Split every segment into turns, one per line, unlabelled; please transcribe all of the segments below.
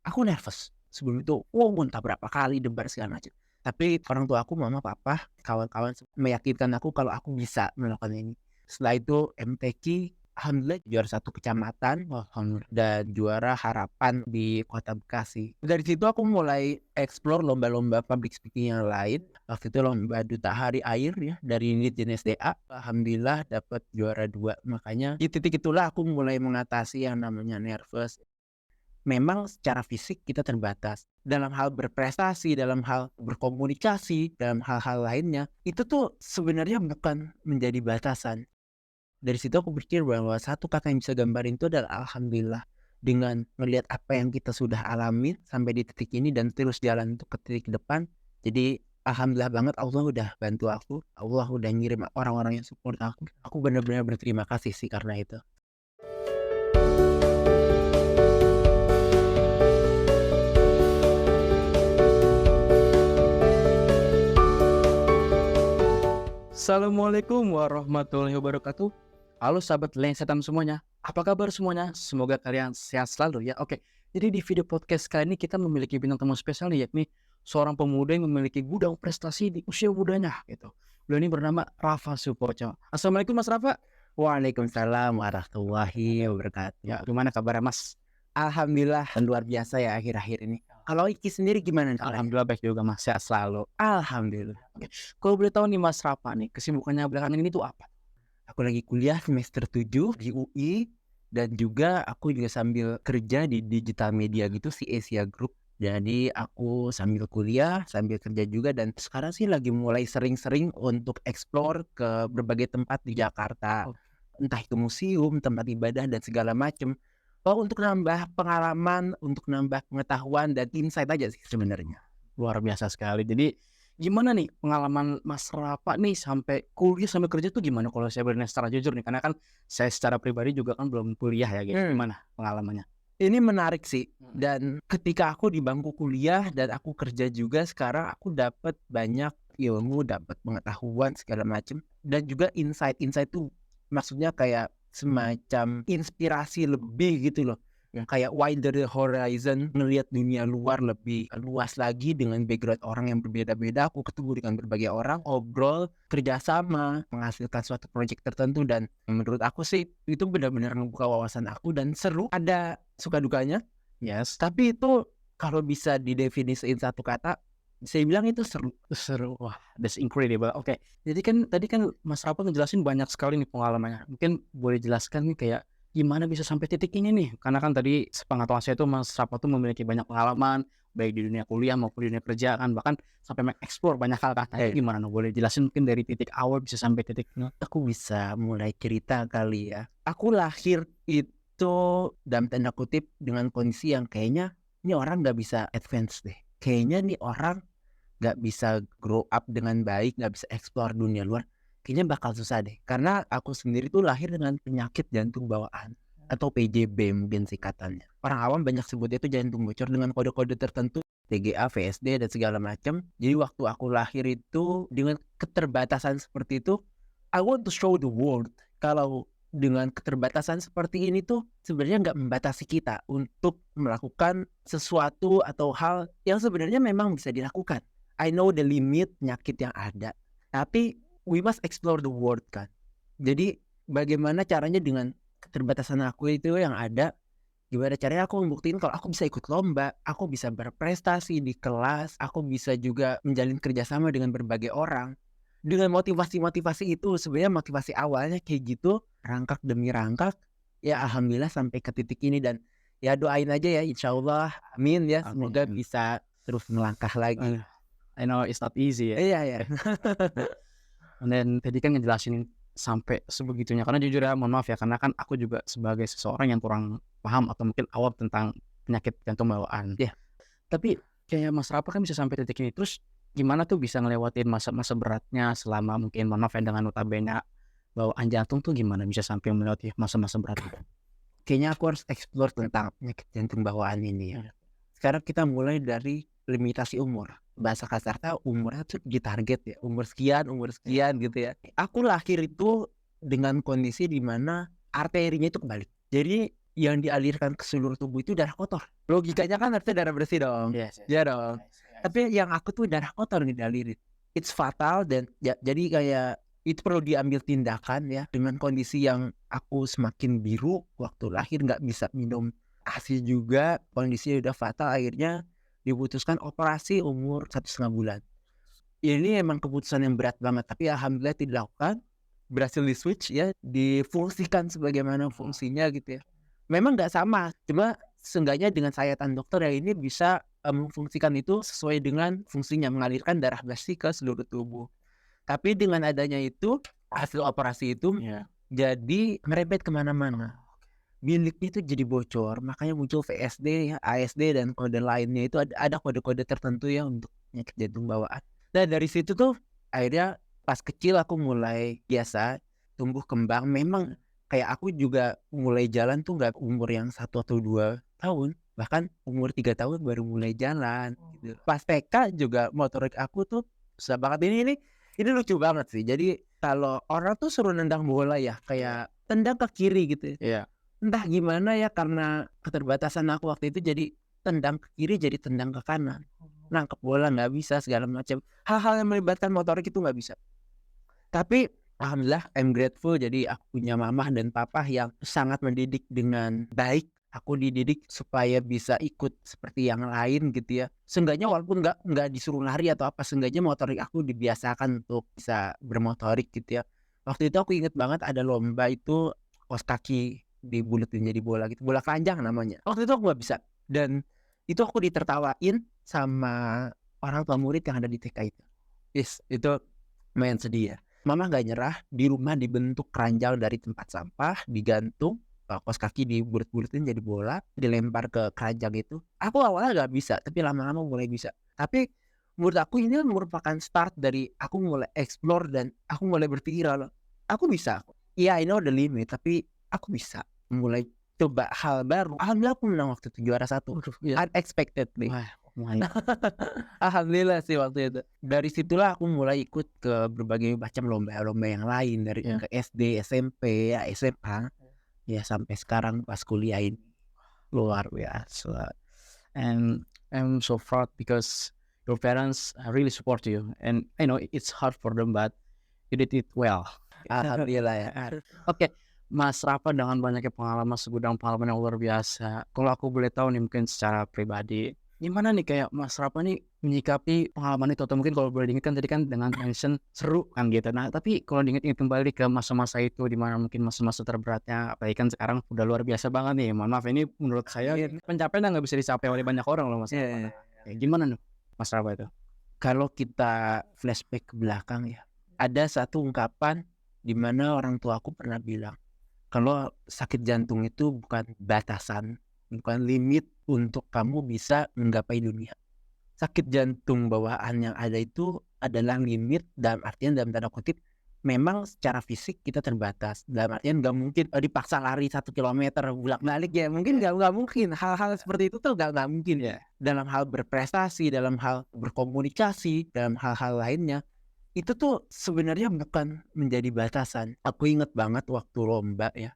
Aku nervous. Sebelum itu, wow, entah berapa kali debat segala macam. Tapi orang tua aku, mama, papa, kawan-kawan meyakinkan aku kalau aku bisa melakukan ini. Setelah itu MTQ, alhamdulillah juara satu kecamatan.
Wah, alhamdulillah.
Dan juara harapan di Kota Bekasi. Dari situ aku mulai explore lomba-lomba public speaking yang lain. Waktu itu lomba Duta Hari Air ya dari Ditjen SDA. Alhamdulillah dapat juara 2. Makanya di titik itulah aku mulai mengatasi yang namanya nervous. Memang secara fisik kita terbatas. Dalam hal berprestasi, dalam hal berkomunikasi, dalam hal-hal lainnya, itu tuh sebenarnya bukan menjadi batasan. Dari situ aku berpikir bahwa satu kata yang bisa gambarin itu adalah alhamdulillah. Dengan melihat apa yang kita sudah alami sampai di titik ini dan terus jalan untuk ke titik depan. Jadi alhamdulillah banget Allah udah bantu aku. Allah udah ngirim orang-orang yang support aku. Aku benar-benar berterima kasih sih karena itu.
Assalamualaikum warahmatullahi wabarakatuh. Halo sahabat Lensetan semuanya. Apa kabar semuanya? Semoga kalian sehat selalu ya. Oke, jadi di video podcast kali ini kita memiliki bintang tamu spesial nih, yakni seorang pemuda yang memiliki gudang prestasi di usia mudanya gitu. Beliau ini bernama Rafa Supoco. Assalamualaikum Mas Rafa.
Waalaikumsalam warahmatullahi wabarakatuh.
Ya, gimana kabarnya Mas?
Alhamdulillah luar biasa ya akhir-akhir ini. Kalau Iki sendiri gimana nih kabarnya?
Alhamdulillah baik juga Mas, sehat selalu.
Alhamdulillah.
Kalau boleh tahu nih Mas Rafa nih, kesibukannya belakangan ini tuh apa?
Aku lagi kuliah semester 7 di UI dan juga aku juga sambil kerja di digital media gitu si Asia Group. Jadi aku sambil kuliah, sambil kerja juga dan sekarang sih lagi mulai sering-sering untuk explore ke berbagai tempat di Jakarta.
Oke.
Entah itu museum, tempat ibadah dan segala macam. Oh, untuk nambah pengalaman, untuk nambah pengetahuan dan insight aja sih sebenarnya.
Luar biasa sekali. Jadi gimana nih pengalaman Mas Rafa nih sampai kuliah sampai kerja tuh gimana kalau saya boleh nanya secara jujur nih? Karena kan saya secara pribadi juga kan belum kuliah ya gitu. Gimana pengalamannya?
Ini menarik sih, dan ketika aku di bangku kuliah dan aku kerja juga sekarang aku dapat banyak ilmu, dapat pengetahuan segala macam dan juga insight tuh maksudnya kayak semacam inspirasi lebih gitu loh.
Ya.
Kayak wider the horizon, ngelihat dunia luar lebih luas lagi dengan background orang yang berbeda-beda. Aku ketemu dengan berbagai orang, ngobrol, kerjasama, menghasilkan suatu proyek tertentu dan menurut aku sih itu benar-benar membuka wawasan aku dan seru. Ada suka dukanya,
Yes.
tapi itu kalau bisa didefinisiin satu kata, saya bilang itu seru.
Seru. Wah, that's incredible. Oke. Jadi kan tadi kan Mas Rafa ngejelasin banyak sekali nih pengalamannya. Mungkin boleh jelaskan nih kayak gimana bisa sampai titik ini nih? Karena kan tadi sepengetahuan saya tuh Mas Rafa tuh memiliki banyak pengalaman baik di dunia kuliah maupun di dunia kerja kan bahkan sampai mengeksplor banyak hal kan. Nah, itu gimana? Boleh jelasin mungkin dari titik awal bisa sampai titik
Aku bisa mulai cerita kali ya. Aku lahir itu dalam tanda kutip dengan kondisi yang kayaknya ini orang nggak bisa advance deh. Kayaknya nih orang nggak bisa grow up dengan baik, nggak bisa explore dunia luar. Kayaknya bakal susah deh. Karena aku sendiri tuh lahir dengan penyakit jantung bawaan atau PJB mungkin singkatannya. Orang awam banyak sebutnya itu jantung bocor dengan kode-kode tertentu. TGA, VSD dan segala macam. Jadi waktu aku lahir itu dengan keterbatasan seperti itu, I want to show the world kalau dengan keterbatasan seperti ini tuh sebenarnya nggak membatasi kita untuk melakukan sesuatu atau hal yang sebenarnya memang bisa dilakukan. I know the limit penyakit yang ada, tapi we must explore the world kan. Jadi bagaimana caranya dengan keterbatasan aku itu yang ada, gimana caranya aku membuktikan kalau aku bisa ikut lomba, aku bisa berprestasi di kelas, aku bisa juga menjalin kerjasama dengan berbagai orang. Dengan motivasi-motivasi itu sebenarnya motivasi awalnya kayak gitu, rangkak demi rangkak, ya alhamdulillah sampai ke titik ini dan ya doain aja ya insyaallah, amin ya semoga
Amin.
bisa terus melangkah lagi.
I know it's not easy ya.
Iya ya.
Dan tadi kan ngejelasin sampai sebegitunya karena jujur ya mohon maaf ya karena kan aku juga sebagai seseorang yang kurang paham atau mungkin awam tentang penyakit jantung bawaan.
Iya.
Tapi kayak Mas Rafa kan bisa sampai titik ini terus gimana tuh bisa ngelewatin masa-masa beratnya selama mungkin mohon maaf ya dengan notabene bawaan jantung tuh gimana bisa sampai melewati masa-masa berat itu?
Kayaknya aku harus explore tentang penyakit jantung bawaan ini ya. Sekarang kita mulai dari limitasi umur. Bahasa kasarnya umurnya tuh ditarget ya, umur sekian gitu ya. Aku lahir itu dengan kondisi di mana arterinya itu kebalik. Jadi yang dialirkan ke seluruh tubuh itu darah kotor. Logikanya kan harusnya darah bersih dong.
Yes, yes.
Ya dong. Tapi yang aku tuh darah kotor nih dialirin. It's fatal dan jadi kayak itu perlu diambil tindakan ya, dengan kondisi yang aku semakin biru waktu lahir, nggak bisa minum ASI juga, kondisinya udah fatal, akhirnya diputuskan operasi umur 1,5 bulan. Ini emang keputusan yang berat banget, tapi alhamdulillah dilakukan, berhasil di-switch ya, difungsikan sebagaimana fungsinya gitu ya. Memang nggak sama, cuma seenggaknya dengan sayatan dokter ya ini bisa memfungsikan itu sesuai dengan fungsinya, mengalirkan darah bersih ke seluruh tubuh. Tapi dengan adanya itu, hasil operasi itu
Iya.
jadi merembet kemana-mana. Biliknya itu jadi bocor, makanya muncul VSD, ya, ASD dan kode lainnya itu ada kode-kode tertentu ya untuk penyakit jantung bawaan. Nah dari situ tuh akhirnya pas kecil aku mulai biasa tumbuh kembang. Memang kayak aku juga mulai jalan tuh nggak umur yang 1 atau 2 tahun, bahkan umur 3 tahun baru mulai jalan gitu. Pas TK juga motorik aku tuh susah banget. Ini lucu banget sih. Jadi kalau orang tuh suruh nendang bola ya, kayak tendang ke kiri gitu.
Iya.
Entah gimana ya, karena keterbatasan aku waktu itu, jadi tendang ke kiri jadi tendang ke kanan. Nangkep bola nggak bisa, segala macam. Hal-hal yang melibatkan motorik itu nggak bisa. Tapi alhamdulillah I'm grateful, jadi aku punya mamah dan papa yang sangat mendidik dengan baik. Aku dididik supaya bisa ikut seperti yang lain gitu ya. Seenggaknya walaupun nggak disuruh lari atau apa, seenggaknya motorik aku dibiasakan untuk bisa bermotorik gitu ya. Waktu itu aku inget banget ada lomba itu kos kaki dibuletin jadi bola gitu, bola keranjang namanya. Waktu itu aku nggak bisa, dan itu aku ditertawain sama orang tua murid yang ada di TK itu. Itu lumayan sedih ya. Mama nggak nyerah, di rumah dibentuk keranjang dari tempat sampah, digantung, kos kaki dibulet-buletin jadi bola, dilempar ke keranjang itu. Aku awalnya nggak bisa, tapi lama-lama mulai bisa. Tapi menurut aku ini merupakan start dari aku mulai explore dan aku mulai berpikir loh, aku bisa. Iya, I know the limit, tapi aku bisa mulai coba hal baru. Alhamdulillah aku menang waktu itu, juara 1. Unexpectedly.
Wah, mantap.
Alhamdulillah sih waktu itu. Dari situlah aku mulai ikut ke berbagai macam lomba-lomba yang lain, dari
Iya.
ke SD, SMP, ya SMA, ya sampai sekarang pas kuliah ini. Luar biasa.
And I'm so proud because your parents really support you, and I know it's hard for them, but you did it well.
Alhamdulillah ya.
Oke, Mas Rafa dengan banyaknya pengalaman, segudang pengalaman yang luar biasa. Kalau aku boleh tahu nih mungkin secara pribadi, gimana nih kayak Mas Rafa nih menyikapi pengalaman itu, atau mungkin kalau boleh diingatkan tadi kan dengan mention seru kan gitu. Nah, tapi kalau diingat-ingat kembali ke masa-masa itu di mana mungkin masa-masa terberatnya, apalagi kan sekarang udah luar biasa banget nih. Mohon maaf ini menurut saya pencapaian yang nggak bisa dicapai oleh banyak orang loh Mas Rafa.
Iya.
Kayak gimana nih Mas Rafa itu?
Kalau kita flashback ke belakang ya, ada satu ungkapan di mana orang tua aku pernah bilang, kalau sakit jantung itu bukan batasan, bukan limit untuk kamu bisa menggapai dunia. Sakit jantung bawaan yang ada itu adalah limit, dalam artian dalam tanda kutip memang secara fisik kita terbatas. Dalam artian nggak mungkin dipaksa lari 1 kilometer bolak-balik ya, mungkin nggak mungkin. Hal-hal seperti itu tuh nggak mungkin ya. Dalam hal berprestasi, dalam hal berkomunikasi, dalam hal-hal lainnya, itu tuh sebenarnya bukan menjadi batasan. Aku inget banget waktu lomba ya.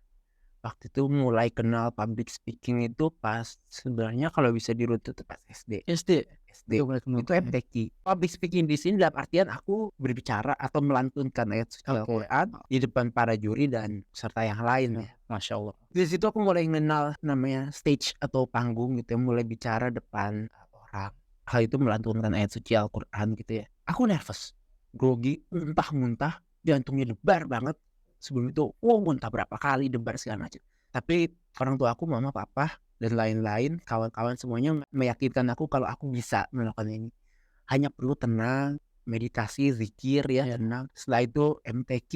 Waktu itu mulai kenal public speaking itu pas, sebenarnya kalau bisa dirunut pas SD.
SD.
Itu MTQ. Public speaking di sini dalam artian aku berbicara atau melantunkan ayat suci Al-Quran di depan para juri dan peserta yang lain ya.
Masya Allah.
Di situ aku mulai mengenal namanya stage atau panggung gitu ya, mulai bicara depan orang. Hal itu melantunkan ayat suci Al-Quran gitu ya. Aku nervous, grogi, muntah-muntah, jantungnya debar banget. Sebelum itu, muntah berapa kali, debar segala macam. Tapi orang tua aku, mama, papa, dan lain-lain, kawan-kawan semuanya meyakinkan aku kalau aku bisa melakukan ini. Hanya perlu tenang, meditasi, zikir ya, tenang. Setelah itu MTQ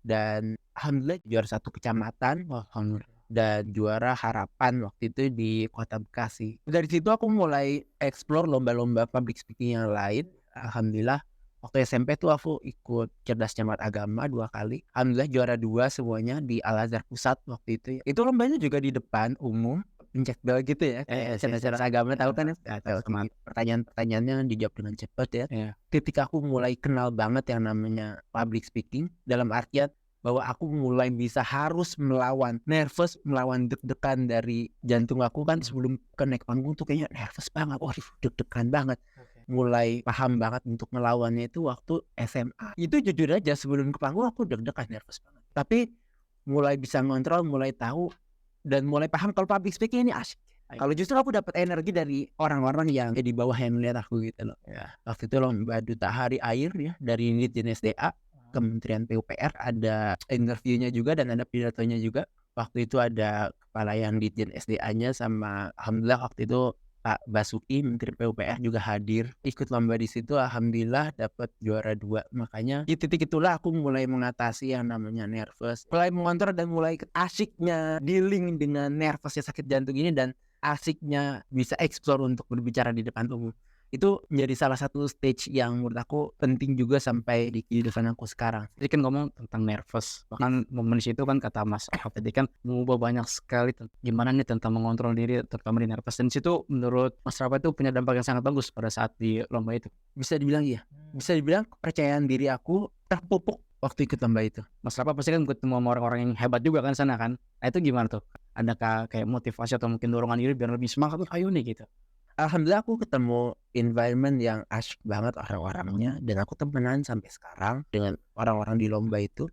dan alhamdulillah juara 1 kecamatan.
Alhamdulillah.
Dan juara harapan waktu itu di Kota Bekasi. Dari situ aku mulai explore lomba-lomba public speaking yang lain. Alhamdulillah waktu SMP tuh aku ikut Cerdas Cermat Agama 2 kali. Alhamdulillah juara 2 semuanya di Al-Azhar Pusat waktu itu ya. Itu lombanya juga di depan umum, pencet bel gitu ya. Cerdas Cermat Agama tahu kan ya? Pertanyaan-pertanyaannya dijawab dengan cepat ya. Ketika aku mulai kenal banget yang namanya public speaking, dalam artian bahwa aku mulai bisa harus melawan deg-degan dari jantung aku kan sebelum ke naik panggung tuh kayaknya nervous banget, waduh deg-degan banget. Mulai paham banget untuk melawannya itu waktu SMA. Itu jujur aja sebelum ke panggung aku deg-degan nervous banget. Tapi mulai bisa ngontrol, mulai tahu dan mulai paham kalau public speaking ini asik. Kalau justru aku dapat energi dari orang-orang yang di bawah yang melihat aku gitu loh. Waktu itu lomba Duta Hari Air ya dari Ditjen SDA, Kementerian PUPR, ada interviewnya juga dan ada pidatonya juga. Waktu itu ada kepala yang Ditjen SDA-nya sama alhamdulillah waktu itu Pak Basuki Menteri PUPR juga hadir ikut lomba di situ, alhamdulillah dapat juara 2. Makanya di titik itulah aku mulai mengatasi yang namanya nervous, mulai mengontrol dan mulai asiknya dealing dengan nervousnya sakit jantung ini dan asiknya bisa explore untuk berbicara di depan umum. Itu menjadi salah satu stage yang menurut aku penting juga sampai di kehidupan aku sekarang.
Tadi kan ngomong tentang nervous, bahkan momen di situ kan kata Mas Ahmad tadi kan mengubah banyak sekali gimana nih tentang mengontrol diri terutama di nervous, dan situ menurut Mas Rafa itu punya dampak yang sangat bagus pada saat di lomba itu.
Bisa dibilang iya. Bisa dibilang kepercayaan diri aku terpupuk waktu ikut lomba itu.
Mas Rafa pasti kan ketemu sama orang-orang yang hebat juga kan sana kan. Nah itu gimana tuh? Adakah kayak motivasi atau mungkin dorongan diri biar lebih semangat tuh ayo nih gitu?
Alhamdulillah aku ketemu environment yang asyik banget orang-orangnya dan aku temenan sampai sekarang dengan orang-orang di lomba itu.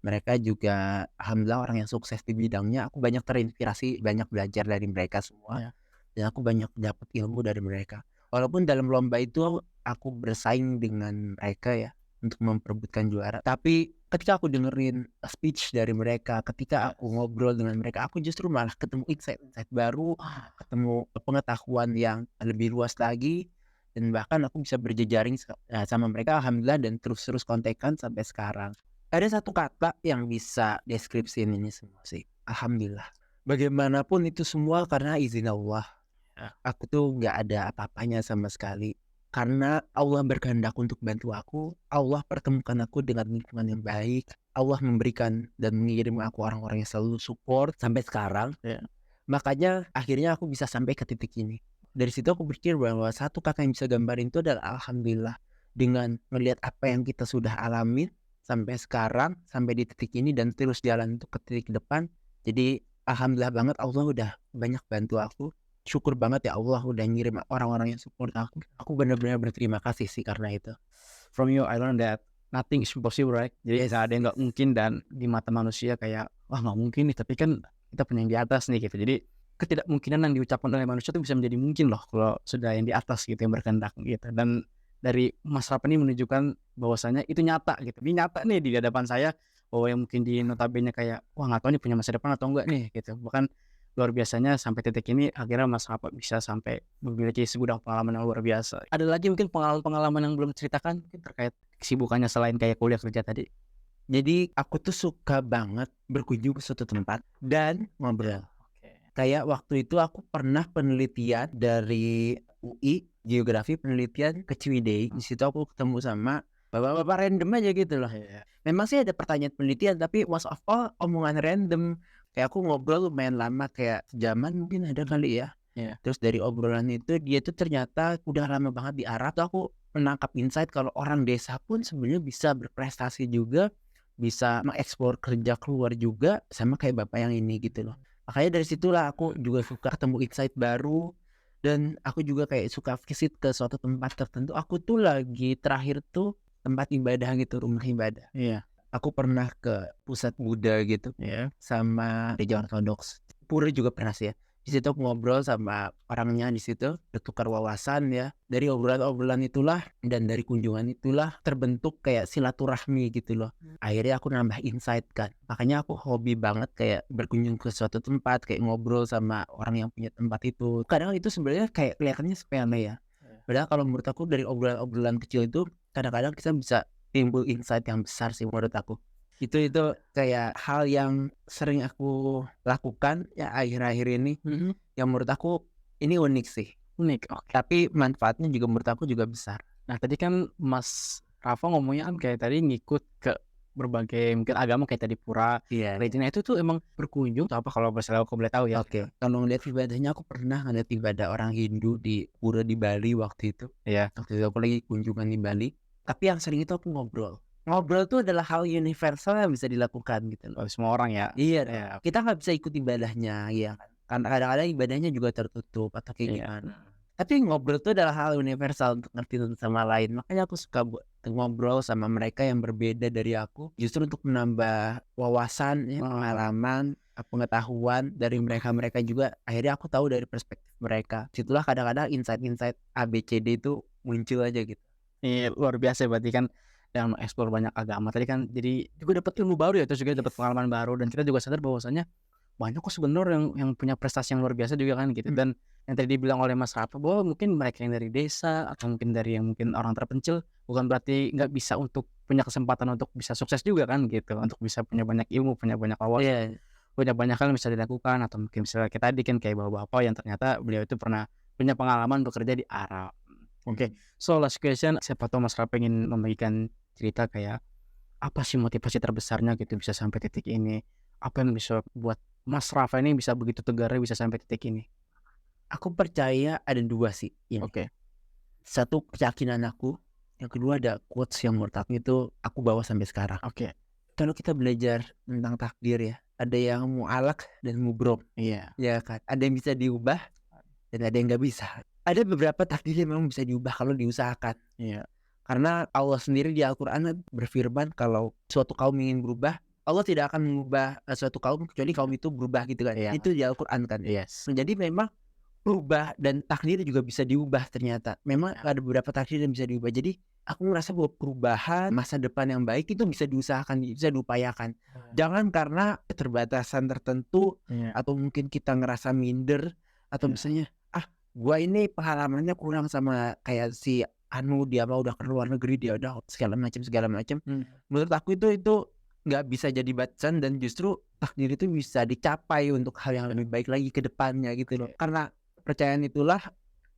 Mereka juga alhamdulillah orang yang sukses di bidangnya. Aku banyak terinspirasi, banyak belajar dari mereka semua. Dan aku banyak dapat ilmu dari mereka. Walaupun dalam lomba itu aku bersaing dengan mereka ya untuk memperebutkan juara. Tapi ketika aku dengerin speech dari mereka, ketika aku ngobrol dengan mereka, aku justru malah ketemu insight-insight baru, ketemu pengetahuan yang lebih luas lagi, dan bahkan aku bisa berjejaring sama mereka alhamdulillah dan terus-terus kontekan sampai sekarang. Ada satu kata yang bisa deskripsiin ini semua sih, alhamdulillah. Bagaimanapun itu semua karena izin Allah. Aku tuh nggak ada apa-apanya sama sekali. Karena Allah berkehendak untuk bantu aku, Allah pertemukan aku dengan lingkungan yang baik, Allah memberikan dan mengirim aku orang-orang yang selalu support sampai sekarang. Makanya akhirnya aku bisa sampai ke titik ini. Dari situ aku berpikir bahwa satu kata yang bisa gambarin itu adalah alhamdulillah. Dengan melihat apa yang kita sudah alamin sampai sekarang, sampai di titik ini dan terus jalan untuk ke titik depan. Jadi alhamdulillah banget Allah udah banyak bantu aku. Syukur banget ya Allah udah ngirim orang-orang yang support aku. Aku benar-benar berterima kasih sih karena itu.
From you I learned that nothing is impossible, right? Jadi gak ada yang gak mungkin, dan di mata manusia kayak wah gak mungkin nih, tapi kan kita punya yang di atas nih gitu. Jadi ketidakmungkinan yang diucapkan oleh manusia itu bisa menjadi mungkin loh kalau sudah yang di atas gitu yang berkehendak gitu. Dan dari Mas Rafa ini menunjukkan bahwasanya itu nyata gitu. Ini nyata nih di hadapan saya, bahwa yang mungkin di notabene kayak wah gak tahu nih punya masa depan atau enggak nih gitu. Bahkan luar biasanya sampai titik ini akhirnya Mas Rafa bisa sampai memiliki segudang pengalaman yang luar biasa. Ada lagi mungkin pengalaman yang belum ceritakan mungkin terkait kesibukannya selain kayak kuliah kerja tadi?
Jadi aku tuh suka banget berkunjung ke suatu tempat dan ngobrol. Kayak waktu itu aku pernah penelitian dari UI geografi, penelitian ke Ciwidey. Di situ aku ketemu sama bapak-bapak random aja gitu loh. Memang sih ada pertanyaan penelitian tapi most of all omongan random. Kayak aku ngobrol lumayan lama, kayak sejaman mungkin ada kali ya. Terus dari obrolan itu dia tuh ternyata udah lama banget di Arab. Tuh aku menangkap insight kalau orang desa pun sebenarnya bisa berprestasi juga, bisa mengeksplor kerja keluar juga sama kayak bapak yang ini gitu loh. Makanya dari situlah aku juga suka ketemu insight baru. Dan aku juga kayak suka visit ke suatu tempat tertentu. Aku tuh lagi terakhir tuh tempat ibadah gitu, rumah ibadah. Aku pernah ke pusat Buddha gitu sama gereja Ortodoks. Pura juga pernah sih ya. Di situ aku ngobrol sama orangnya di situ, bertukar wawasan ya. Dari obrolan-obrolan itulah dan dari kunjungan itulah terbentuk kayak silaturahmi gitu loh. Akhirnya aku nambah insight kan. Makanya aku hobi banget kayak berkunjung ke suatu tempat, kayak ngobrol sama orang yang punya tempat itu. Kadang itu sebenarnya kayak kelihatannya sepele ya. Padahal kalau menurut aku dari obrolan-obrolan kecil itu kadang-kadang kita bisa timbul insight yang besar sih menurut aku. Itu kayak hal yang sering aku lakukan ya akhir-akhir ini. Yang menurut aku ini unik sih. Tapi manfaatnya juga menurut aku juga besar.
Nah tadi kan Mas Rafa ngomongnya kan kayak tadi ngikut ke berbagai mungkin agama kayak tadi pura. Religinya itu tuh emang berkunjung atau apa kalau misalnya aku boleh tahu ya?
Kalau ngeliat ibadahnya aku pernah ngeliat ibadah orang Hindu di pura di Bali waktu itu. Waktu itu aku lagi kunjungan di Bali. Tapi yang sering itu aku ngobrol ngobrol tuh adalah hal universal yang bisa dilakukan gitu loh.
Bagi semua orang ya.
Iya
Iya.
dong, kita nggak bisa ikut ibadahnya, iya kan. Karena kadang-kadang ibadahnya juga tertutup atau kayak
Iya.
gimana. Tapi ngobrol tuh adalah hal universal untuk ngerti satu sama lain. Makanya aku suka buat ngobrol sama mereka yang berbeda dari aku, justru untuk menambah wawasan, ya, pengalaman, pengetahuan dari mereka juga. Akhirnya aku tahu dari perspektif mereka. Situlah kadang-kadang insight-insight ABCD itu muncul aja gitu.
Iya, luar biasa berarti kan dengan mengeksplor banyak agama tadi kan jadi juga dapat ilmu baru ya, terus juga dapat pengalaman baru dan kita juga sadar bahwasanya banyak kok sebenarnya yang punya prestasi yang luar biasa juga kan gitu. Dan yang tadi dibilang oleh Mas Rafa bahwa mungkin mereka yang dari desa atau mungkin dari yang mungkin orang terpencil bukan berarti nggak bisa untuk punya kesempatan untuk bisa sukses juga kan gitu, untuk bisa punya banyak ilmu, punya banyak wawasan,
Iya.
punya banyak hal yang bisa dilakukan atau mungkin misalnya kayak tadi kan kayak bapak-bapak yang ternyata beliau itu pernah punya pengalaman bekerja di Arab. Oke, so last question, siapa tahu Mas Rafa pengen membagikan cerita kayak apa sih motivasi terbesarnya gitu bisa sampai titik ini? Apa yang bisa buat Mas Rafa ini bisa begitu tegarnya bisa sampai titik ini?
Aku percaya ada 2 sih ini.
Oke.
Satu keyakinan aku, yang kedua ada quotes yang menurut aku itu aku bawa sampai sekarang.
Oke.
Kalau kita belajar tentang takdir ya, ada yang mu'alaq dan mubrom,
Iya.
ya kan? Ada yang bisa diubah dan ada yang nggak bisa. Ada beberapa takdir yang memang bisa diubah kalau diusahakan.
Iya.
Karena Allah sendiri di Al-Qur'an berfirman kalau suatu kaum ingin berubah, Allah tidak akan mengubah suatu kaum kecuali kaum itu berubah gitu kan.
Iya.
Itu di Al-Qur'an kan.
Yes.
Jadi memang berubah dan takdir juga bisa diubah ternyata. Memang ada beberapa takdir yang bisa diubah. Jadi aku ngerasa bahwa perubahan masa depan yang baik itu bisa diusahakan, bisa diupayakan. Jangan karena keterbatasan tertentu
Iya.
atau mungkin kita ngerasa minder atau misalnya gua ini pengalamannya kurang sama kayak si Anu, dia mah udah ke luar negeri, dia udah segala macam. Menurut aku itu nggak bisa jadi batasan dan justru takdir itu bisa dicapai untuk hal yang lebih baik lagi ke depannya gitu loh. Karena percayaan itulah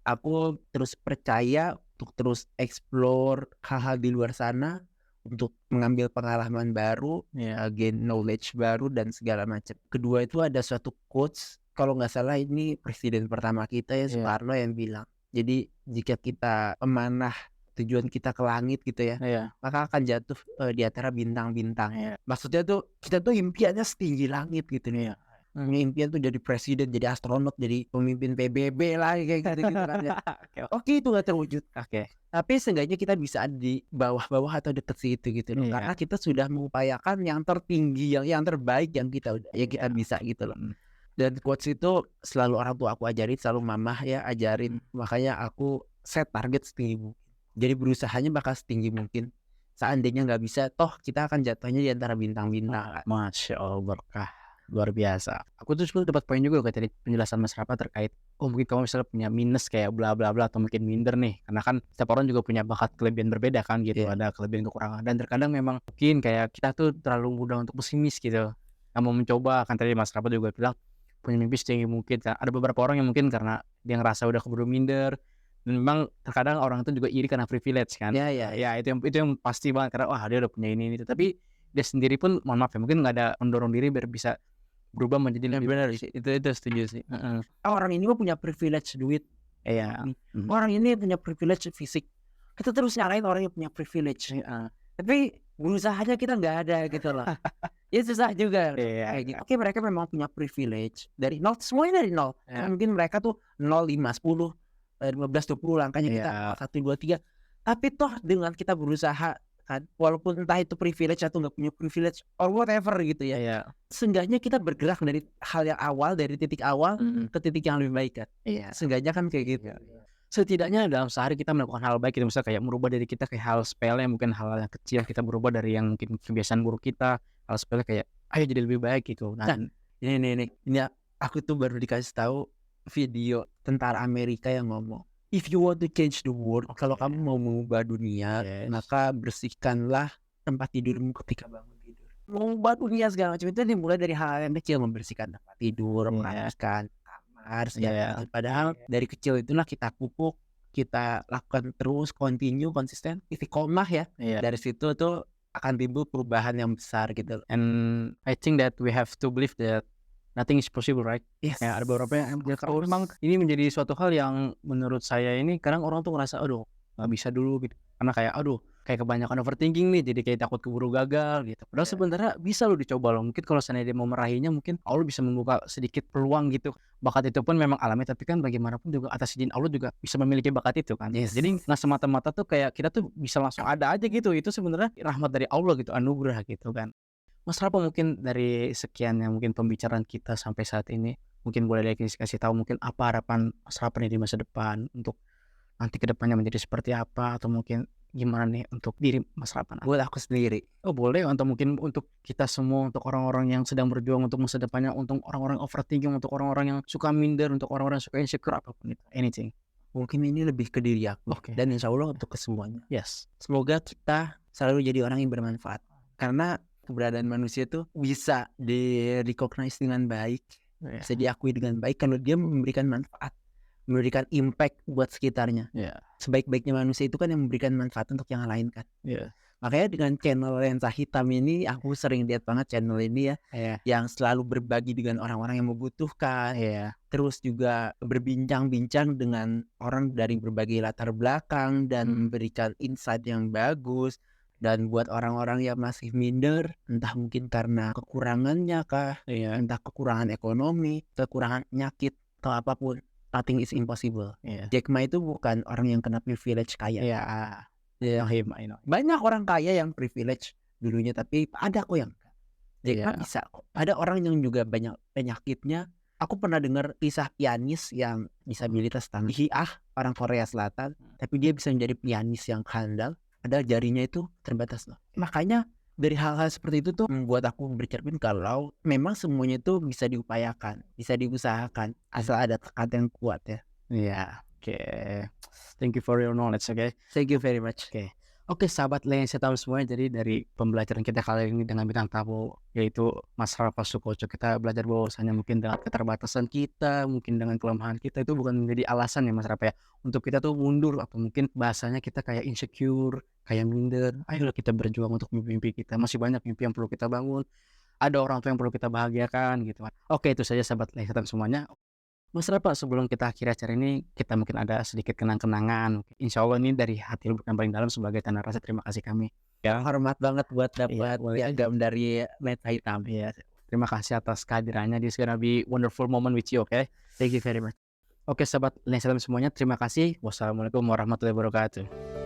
aku terus percaya untuk terus explore hal-hal di luar sana untuk mengambil pengalaman baru, gain knowledge baru dan segala macam. Kedua itu ada suatu quotes, kalau nggak salah ini presiden pertama kita ya Soekarno yang bilang. Jadi jika kita memanah tujuan kita ke langit gitu ya, maka akan jatuh di antara bintang-bintang. Maksudnya tuh kita tuh impiannya setinggi langit gitu nih. Impian tuh jadi presiden, jadi astronot, jadi pemimpin PBB lah kayak gitu kan ya. Oke, itu nggak terwujud. Tapi seenggaknya kita bisa ada di bawah-bawah atau deket situ gitu loh. Karena kita sudah mengupayakan yang tertinggi, yang terbaik yang kita bisa gitu loh. Dan quotes itu selalu orang tua aku ajarin, selalu mamah ya ajarin. Makanya aku set target setinggi mungkin. Jadi berusahanya bakal setinggi mungkin. Seandainya nggak bisa, toh kita akan jatuhnya di antara bintang-bintang.
Masya Allah, berkah. Luar biasa. Aku tuh sebetulnya dapat poin juga kayak tadi penjelasan Mas Rafa terkait mungkin kamu misalnya punya minus kayak bla bla bla atau mungkin minder nih. Karena kan setiap orang juga punya bakat kelebihan berbeda kan gitu. Ada kelebihan kekurangan dan terkadang memang mungkin kayak kita tuh terlalu mudah untuk pesimis gitu. Nggak mau mencoba, kan tadi Mas Rafa juga bilang punya mimpi setinggi mungkin. Ada beberapa orang yang mungkin karena dia ngerasa udah keburu minder. Dan memang terkadang orang itu juga iri karena privilege kan. Ya itu yang pasti banget karena wah dia udah punya ini itu. Tapi dia sendiri pun mohon maaf ya mungkin nggak ada mendorong diri biar bisa berubah menjadi lebih
benar sih. Itu setuju sih. Orang ini punya privilege duit. Orang ini punya privilege fisik. Kita terus nyalain orang yang punya privilege. Tapi berusahanya kita nggak ada gitu loh. Ya susah juga kayak gitu. Oke, mereka memang punya privilege dari nol, semuanya dari nol. Mungkin mereka tuh 0, 5, 10, 15, 20 langkahnya kita 1, 2, 3. Tapi toh dengan kita berusaha kan, walaupun entah itu privilege atau nggak punya privilege or whatever gitu ya. Seenggaknya kita bergerak dari hal yang awal, dari titik awal ke titik yang lebih baik kan. Seenggaknya kan kayak gitu.
Setidaknya dalam sehari kita melakukan hal baik gitu, misalnya kayak merubah diri kita kayak hal sepele, mungkin hal yang kecil kita berubah dari yang mungkin kebiasaan buruk kita, hal sepele kayak ayo jadi lebih baik gitu.
Nah, ini aku tuh baru dikasih tahu video tentara Amerika yang ngomong, if you want to change the world, kalau kamu mau mengubah dunia, maka bersihkanlah tempat tidurmu ketika bangun tidur. Mengubah dunia segala macam itu dimulai dari hal yang kecil, membersihkan tempat tidur, merapikan kamar, padahal dari kecil itulah kita pupuk, kita lakukan terus, konsisten, istiqomah ya. Dari situ tuh akan timbul perubahan yang besar gitu.
And I think that we have to believe that nothing is possible, right? Ada beberapa yang memang ini menjadi suatu hal yang menurut saya ini kadang orang tuh ngerasa aduh nggak bisa dulu gitu. Karena kayak aduh kayak kebanyakan overthinking nih, jadi kayak takut keburu gagal gitu. Padahal
Iya.
sebenarnya bisa loh dicoba loh. Mungkin kalau seandainya dia mau meraihnya, mungkin Allah bisa membuka sedikit peluang gitu. Bakat itu pun memang alami, tapi kan bagaimanapun juga atas izin Allah juga bisa memiliki bakat itu kan.
Yes.
Jadi nggak semata-mata tuh kayak kita tuh bisa langsung ada aja gitu. Itu sebenarnya rahmat dari Allah gitu, anugerah gitu kan. Mas Rapa, mungkin dari sekian yang mungkin pembicaraan kita sampai saat ini, mungkin boleh kasih tahu mungkin apa harapan Mas Rapa nih di masa depan untuk nanti ke depannya menjadi seperti apa, atau mungkin gimana nih untuk diri Mas Rapa nanti?
Buat aku sendiri.
Oh boleh, atau mungkin untuk kita semua, untuk orang-orang yang sedang berjuang untuk masa depannya, untuk orang-orang overthinking, untuk orang-orang yang suka minder, untuk orang-orang yang suka insecure, apapun itu, anything.
Mungkin ini lebih ke diri aku
Oke.
dan insya Allah untuk ke semuanya.
Yes.
Semoga kita selalu jadi orang yang bermanfaat. Karena keberadaan manusia tuh bisa di-recognize dengan baik,
Iya.
bisa diakui dengan baik kalau dia memberikan manfaat, memberikan impact buat sekitarnya.
Iya.
Sebaik-baiknya manusia itu kan yang memberikan manfaat untuk yang lain kan.
Iya.
Makanya dengan channel Lensa Hitam ini aku sering lihat banget channel ini ya,
Iya.
yang selalu berbagi dengan orang-orang yang membutuhkan.
Iya.
Terus juga berbincang-bincang dengan orang dari berbagai latar belakang dan memberikan insight yang bagus. Dan buat orang-orang yang masih minder, entah mungkin karena kekurangannya kah,
Iya.
entah kekurangan ekonomi, kekurangan penyakit, atau apapun, nothing is impossible.
Iya.
Jack Ma itu bukan orang yang kena privilege kaya.
Iya.
Ya,
I know.
banyak orang kaya yang privilege dulunya, tapi ada kok yang enggak. Jack Ma
Iya.
bisa kok. Ada orang yang juga banyak penyakitnya. Aku pernah dengar kisah pianis yang disabilitas tangan. Orang Korea Selatan, tapi dia bisa menjadi pianis yang handal. Ada jarinya itu terbatas loh. Makanya dari hal-hal seperti itu tuh membuat aku bercermin kalau memang semuanya itu bisa diupayakan, bisa diusahakan, asal ada tekad yang kuat ya.
Iya. Oke. Thank you for your knowledge, oke?
Thank you very much.
Oke, sahabat Lensa Hitam semuanya, jadi dari pembelajaran kita kali ini dengan bintang tamu yaitu Mas Rapa Sukoco, kita belajar bahwasanya mungkin dengan keterbatasan kita, mungkin dengan kelemahan kita itu bukan menjadi alasan ya Mas Rapa ya, untuk kita tuh mundur, atau mungkin bahasanya kita kayak insecure, kayak minder. Ayolah kita berjuang untuk mimpi-mimpi kita, masih banyak mimpi yang perlu kita bangun, ada orang tua yang perlu kita bahagiakan gitu kan. Oke, itu saja sahabat Lensa Hitam semuanya. Mas Rapa, sebelum kita akhiri acara ini, kita mungkin ada sedikit kenang-kenangan. Insya Allah ini dari hati lubuk yang paling dalam sebagai tanda rasa terima kasih kami.
Ya, hormat banget buat
Iya,
dapat
boleh.
piagam dari Lensa Hitam.
Iya, terima kasih atas kehadirannya. This gonna be wonderful moment with you, oke?
Thank you very much.
Oke, sahabat Lensa Hitam semuanya, terima kasih. Wassalamualaikum warahmatullahi wabarakatuh.